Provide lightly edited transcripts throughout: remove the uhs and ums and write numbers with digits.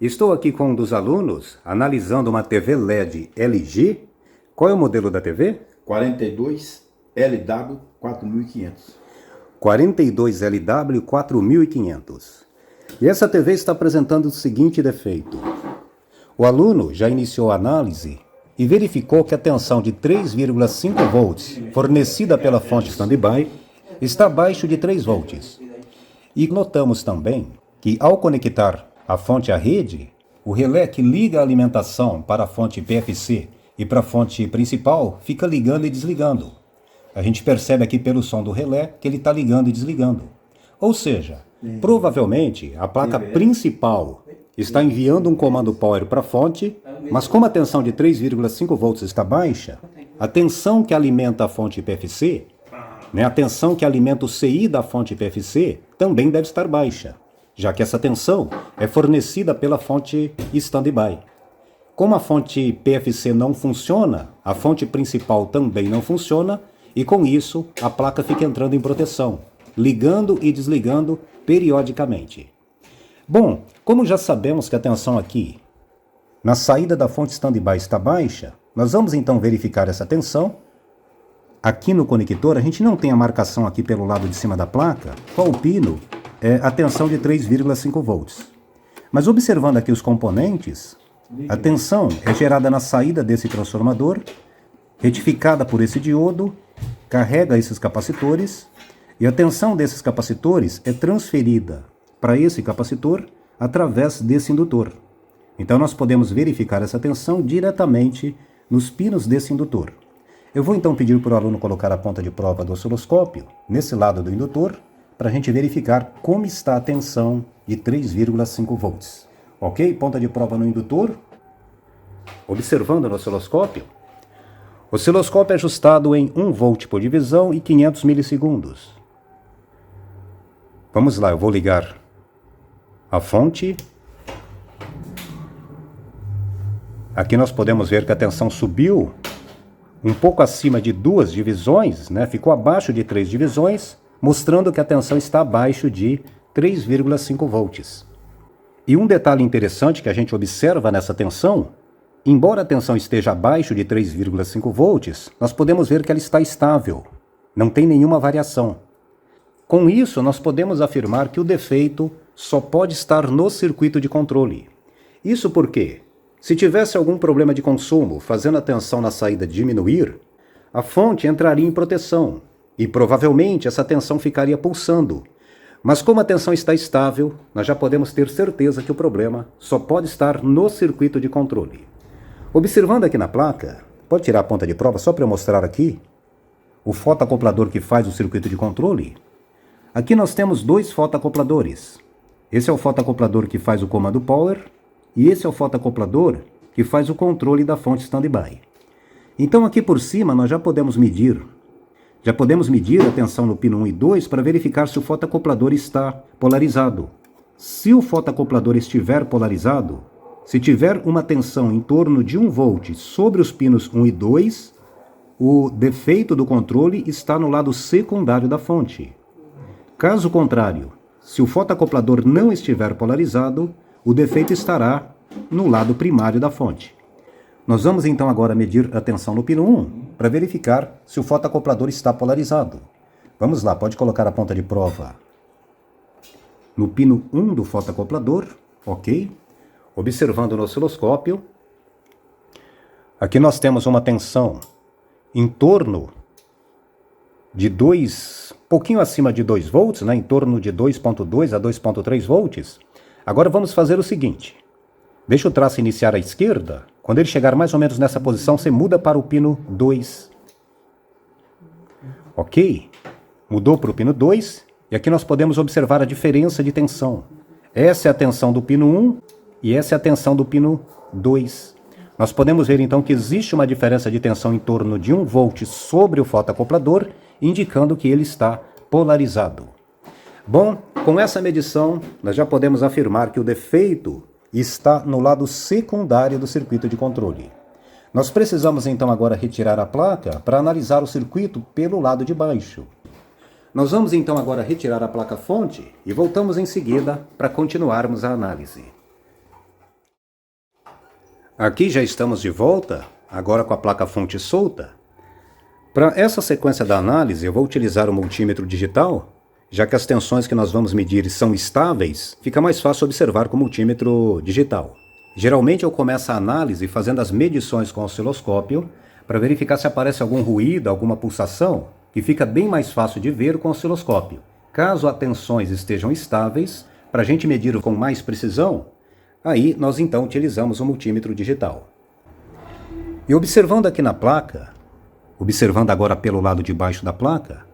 Estou aqui com um dos alunos analisando uma TV LED LG. Qual é o modelo da TV? 42 LW 4500. 42 LW 4500. E essa TV está apresentando o seguinte defeito. O aluno já iniciou a análise e verificou que a tensão de 3,5 volts fornecida pela fonte standby está abaixo de 3 volts. E notamos também que ao conectar a fonte à rede, o relé que liga a alimentação para a fonte PFC e para a fonte principal fica ligando e desligando. A gente percebe aqui pelo som do relé que ele está ligando e desligando. Ou seja, provavelmente a placa principal está enviando um comando power para a fonte, mas como a tensão de 3,5 volts está baixa, a tensão que alimenta a fonte PFC, a tensão que alimenta o CI da fonte PFC, também deve estar baixa, já que essa tensão é fornecida pela fonte standby. Como a fonte PFC não funciona, a fonte principal também não funciona, e com isso a placa fica entrando em proteção, ligando e desligando periodicamente. Bom, como já sabemos que a tensão aqui na saída da fonte standby está baixa, nós vamos então verificar essa tensão. Aqui no conector a gente não tem a marcação aqui pelo lado de cima da placa, qual o pino é a tensão de 3,5 volts. Mas observando aqui os componentes, a tensão é gerada na saída desse transformador, retificada por esse diodo, carrega esses capacitores, e a tensão desses capacitores é transferida para esse capacitor através desse indutor. Então nós podemos verificar essa tensão diretamente nos pinos desse indutor. Eu vou então pedir para o aluno colocar a ponta de prova do osciloscópio nesse lado do indutor, para a gente verificar como está a tensão de 3,5 volts. Ok? Ponta de prova no indutor. Observando no osciloscópio. O osciloscópio é ajustado em 1 volt por divisão e 500 milissegundos. Vamos lá, eu vou ligar a fonte. Aqui nós podemos ver que a tensão subiu um pouco acima de 2 divisões, ficou abaixo de 3 divisões, mostrando que a tensão está abaixo de 3,5 volts. E um detalhe interessante que a gente observa nessa tensão, embora a tensão esteja abaixo de 3,5 volts, nós podemos ver que ela está estável, não tem nenhuma variação. Com isso, nós podemos afirmar que o defeito só pode estar no circuito de controle. Isso porque, se tivesse algum problema de consumo fazendo a tensão na saída diminuir, a fonte entraria em proteção e provavelmente essa tensão ficaria pulsando. Mas como a tensão está estável, nós já podemos ter certeza que o problema só pode estar no circuito de controle. Observando aqui na placa, pode tirar a ponta de prova só para eu mostrar aqui o fotoacoplador que faz o circuito de controle. Aqui nós temos 2 fotoacopladores. Esse é o fotoacoplador que faz o comando power e esse é o fotoacoplador que faz o controle da fonte standby. Então aqui por cima nós já podemos medir a tensão no pino 1 e 2 para verificar se o fotoacoplador está polarizado. Se o fotoacoplador estiver polarizado, se tiver uma tensão em torno de 1 volt sobre os pinos 1 e 2, o defeito do controle está no lado secundário da fonte. Caso contrário, se o fotoacoplador não estiver polarizado, o defeito estará no lado primário da fonte. Nós vamos então agora medir a tensão no pino 1 para verificar se o fotoacoplador está polarizado. Vamos lá, pode colocar a ponta de prova no pino 1 do fotoacoplador, ok? Observando no osciloscópio. Aqui nós temos uma tensão em torno de pouquinho acima de 2 volts, em torno de 2,2 a 2,3 volts. Agora vamos fazer o seguinte. Deixa o traço iniciar à esquerda. Quando ele chegar mais ou menos nessa posição, você muda para o pino 2. Ok? Mudou para o pino 2. E aqui nós podemos observar a diferença de tensão. Essa é a tensão do pino 1 e essa é a tensão do pino 2. Nós podemos ver então que existe uma diferença de tensão em torno de 1 volt sobre o fotoacoplador, indicando que ele está polarizado. Bom, com essa medição, nós já podemos afirmar que o defeito está no lado secundário do circuito de controle. Nós precisamos então agora retirar a placa para analisar o circuito pelo lado de baixo. Nós vamos então agora retirar a placa-fonte e voltamos em seguida para continuarmos a análise. Aqui já estamos de volta, agora com a placa-fonte solta. Para essa sequência da análise, eu vou utilizar o multímetro digital, já que as tensões que nós vamos medir são estáveis, fica mais fácil observar com o multímetro digital. Geralmente eu começo a análise fazendo as medições com o osciloscópio, para verificar se aparece algum ruído, alguma pulsação, que fica bem mais fácil de ver com o osciloscópio. Caso as tensões estejam estáveis, para a gente medir com mais precisão, aí nós então utilizamos o multímetro digital. E observando aqui na placa, observando agora pelo lado de baixo da placa,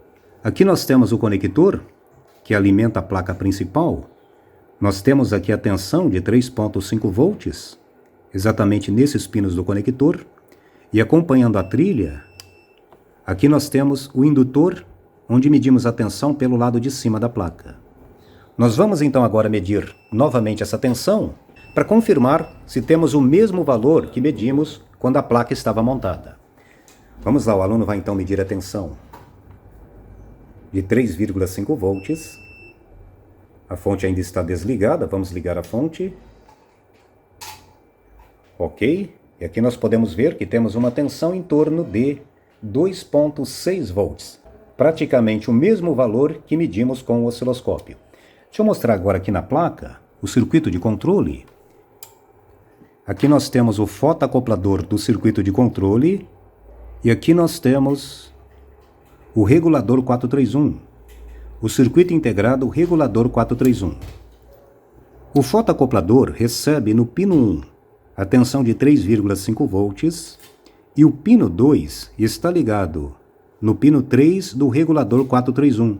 aqui nós temos o conector que alimenta a placa principal. Nós temos aqui a tensão de 3,5 volts, exatamente nesses pinos do conector. E acompanhando a trilha, aqui nós temos o indutor, onde medimos a tensão pelo lado de cima da placa. Nós vamos então agora medir novamente essa tensão, para confirmar se temos o mesmo valor que medimos quando a placa estava montada. Vamos lá, o aluno vai então medir a tensão de 3,5 volts. A fonte ainda está desligada, vamos ligar a fonte. Ok, e aqui nós podemos ver que temos uma tensão em torno de 2,6 volts. Praticamente o mesmo valor que medimos com o osciloscópio. Deixa eu mostrar agora aqui na placa o circuito de controle. Aqui nós temos o fotoacoplador do circuito de controle e aqui nós temos o regulador 431, o circuito integrado regulador 431. O fotoacoplador recebe no pino 1 a tensão de 3,5 volts e o pino 2 está ligado no pino 3 do regulador 431,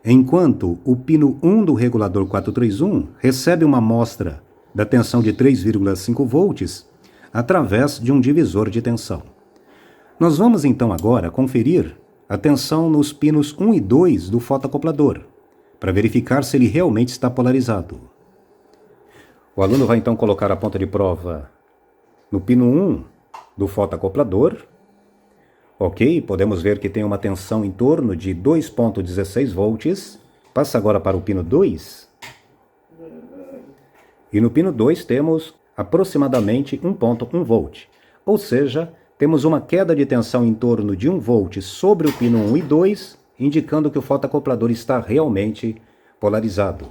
enquanto o pino 1 do regulador 431 recebe uma amostra da tensão de 3,5 volts através de um divisor de tensão. Nós vamos então agora conferir a tensão nos pinos 1 e 2 do fotoacoplador, para verificar se ele realmente está polarizado. O aluno vai então colocar a ponta de prova no pino 1 do fotoacoplador. Ok, podemos ver que tem uma tensão em torno de 2,16 volts. Passa agora para o pino 2. E no pino 2 temos aproximadamente 1,1 volt. Ou seja, temos uma queda de tensão em torno de 1 volt sobre o pino 1 e 2, indicando que o fotoacoplador está realmente polarizado.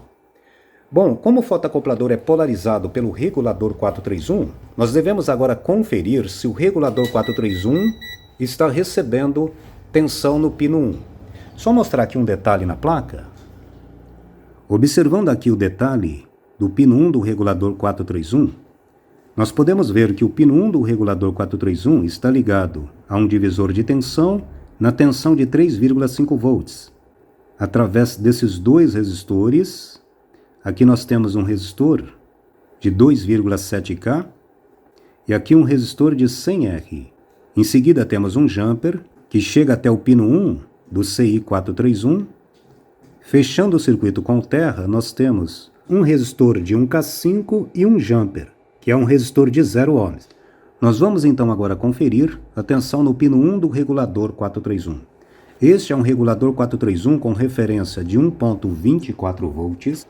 Bom, como o fotoacoplador é polarizado pelo regulador 431, nós devemos agora conferir se o regulador 431 está recebendo tensão no pino 1. Só mostrar aqui um detalhe na placa. Observando aqui o detalhe do pino 1 do regulador 431, nós podemos ver que o pino 1 do regulador 431 está ligado a um divisor de tensão na tensão de 3,5 volts. Através desses dois resistores, aqui nós temos um resistor de 2,7K e aqui um resistor de 100R. Em seguida temos um jumper que chega até o pino 1 do CI431. Fechando o circuito com terra, nós temos um resistor de 1K5 e um jumper, que é um resistor de 0 ohms. Nós vamos então agora conferir a tensão no pino 1 do regulador 431. Este é um regulador 431 com referência de 1,24 volts.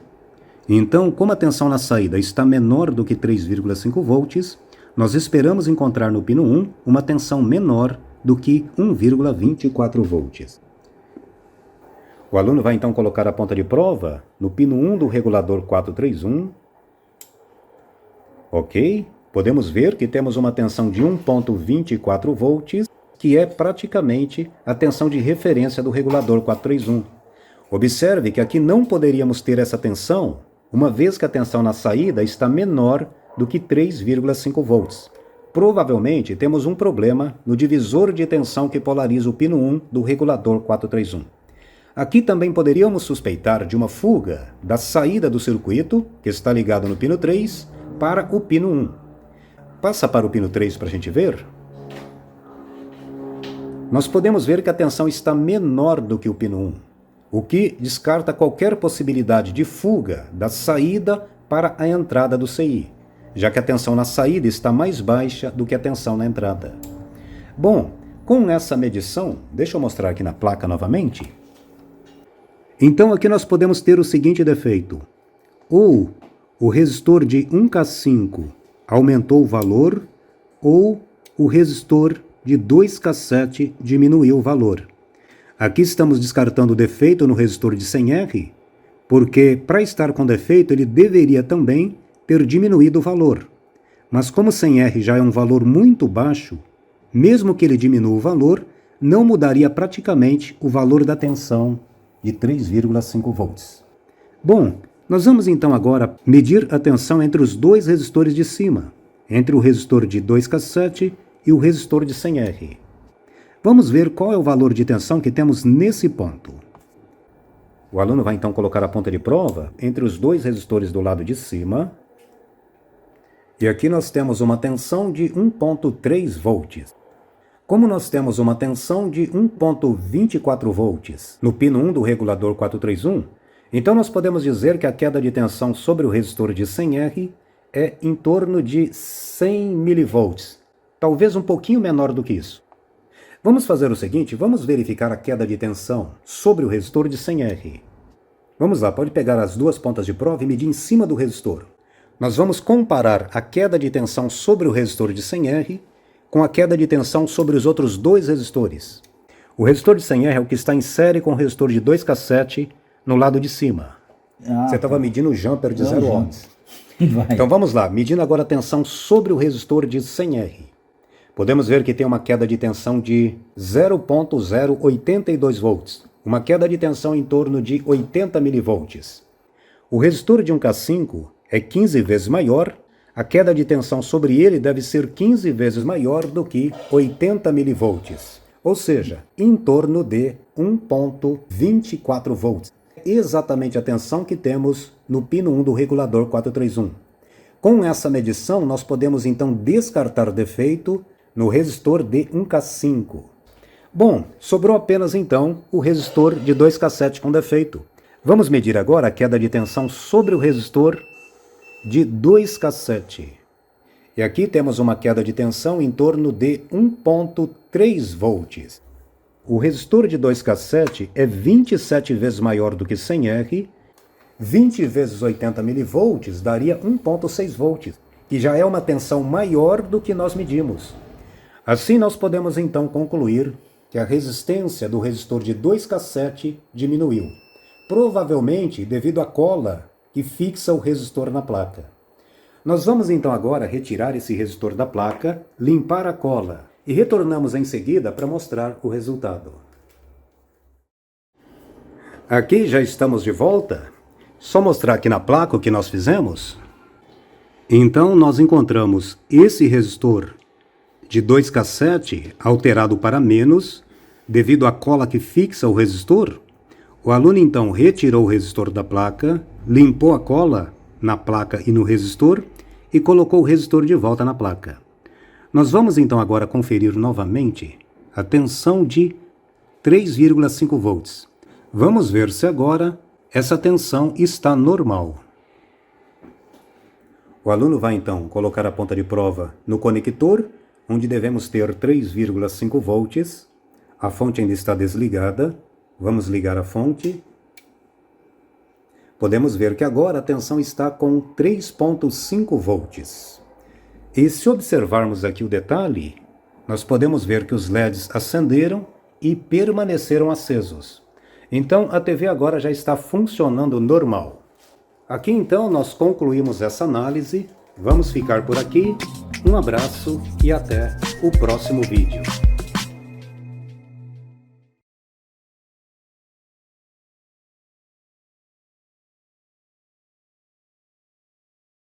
Então, como a tensão na saída está menor do que 3,5 volts, nós esperamos encontrar no pino 1 uma tensão menor do que 1,24 volts. O aluno vai então colocar a ponta de prova no pino 1 do regulador 431. Ok, podemos ver que temos uma tensão de 1,24 volts, que é praticamente a tensão de referência do regulador 431. Observe que aqui não poderíamos ter essa tensão, uma vez que a tensão na saída está menor do que 3,5 volts. Provavelmente temos um problema no divisor de tensão que polariza o pino 1 do regulador 431. Aqui também poderíamos suspeitar de uma fuga da saída do circuito, que está ligado no pino 3, para o pino 1. Passa para o pino 3 para a gente ver. Nós podemos ver que a tensão está menor do que o pino 1, o que descarta qualquer possibilidade de fuga da saída para a entrada do CI, já que a tensão na saída está mais baixa do que a tensão na entrada. Bom, com essa medição, deixa eu mostrar aqui na placa novamente. Então aqui nós podemos ter o seguinte defeito. Ou o resistor de 1K5 aumentou o valor ou o resistor de 2K7 diminuiu o valor. Aqui estamos descartando o defeito no resistor de 100R, porque para estar com defeito ele deveria também ter diminuído o valor. Mas como 100R já é um valor muito baixo, mesmo que ele diminua o valor, não mudaria praticamente o valor da tensão de 3,5 volts. Bom, nós vamos então agora medir a tensão entre os dois resistores de cima, entre o resistor de 2K7 e o resistor de 100R. Vamos ver qual é o valor de tensão que temos nesse ponto. O aluno vai então colocar a ponta de prova entre os dois resistores do lado de cima. E aqui nós temos uma tensão de 1,3 volts. Como nós temos uma tensão de 1,24 volts no pino 1 do regulador 431, então nós podemos dizer que a queda de tensão sobre o resistor de 100R é em torno de 100 mV, talvez um pouquinho menor do que isso. Vamos fazer o seguinte, vamos verificar a queda de tensão sobre o resistor de 100R. Vamos lá, pode pegar as duas pontas de prova e medir em cima do resistor. Nós vamos comparar a queda de tensão sobre o resistor de 100R com a queda de tensão sobre os outros dois resistores. O resistor de 100R é o que está em série com o resistor de 2K7 no lado de cima. Você estava medindo o jumper de 0 ohms. Então vamos lá, medindo agora a tensão sobre o resistor de 100R. Podemos ver que tem uma queda de tensão de 0,082 volts, uma queda de tensão em torno de 80 mV. O resistor de 1K5 é 15 vezes maior, a queda de tensão sobre ele deve ser 15 vezes maior do que 80 mV, ou seja, em torno de 1,24 volts. Exatamente a tensão que temos no pino 1 do regulador 431. Com essa medição, nós podemos então descartar defeito no resistor de 1K5. Bom, sobrou apenas então o resistor de 2K7 com defeito. Vamos medir agora a queda de tensão sobre o resistor de 2K7. E aqui temos uma queda de tensão em torno de 1,3 volts. O resistor de 2K7 é 27 vezes maior do que 100R, 20 vezes 80 mV daria 1,6 volts, que já é uma tensão maior do que nós medimos. Assim nós podemos então concluir que a resistência do resistor de 2K7 diminuiu, provavelmente devido à cola que fixa o resistor na placa. Nós vamos então agora retirar esse resistor da placa, limpar a cola e retornamos em seguida para mostrar o resultado. Aqui já estamos de volta. Só mostrar aqui na placa o que nós fizemos. Então nós encontramos esse resistor de 2K7 alterado para menos, devido à cola que fixa o resistor. O aluno então retirou o resistor da placa, limpou a cola na placa e no resistor e colocou o resistor de volta na placa. Nós vamos então agora conferir novamente a tensão de 3,5 volts. Vamos ver se agora essa tensão está normal. O aluno vai então colocar a ponta de prova no conector, onde devemos ter 3,5 volts. A fonte ainda está desligada. Vamos ligar a fonte. Podemos ver que agora a tensão está com 3,5 volts. E se observarmos aqui o detalhe, nós podemos ver que os LEDs acenderam e permaneceram acesos. Então a TV agora já está funcionando normal. Aqui então nós concluímos essa análise. Vamos ficar por aqui. Um abraço e até o próximo vídeo.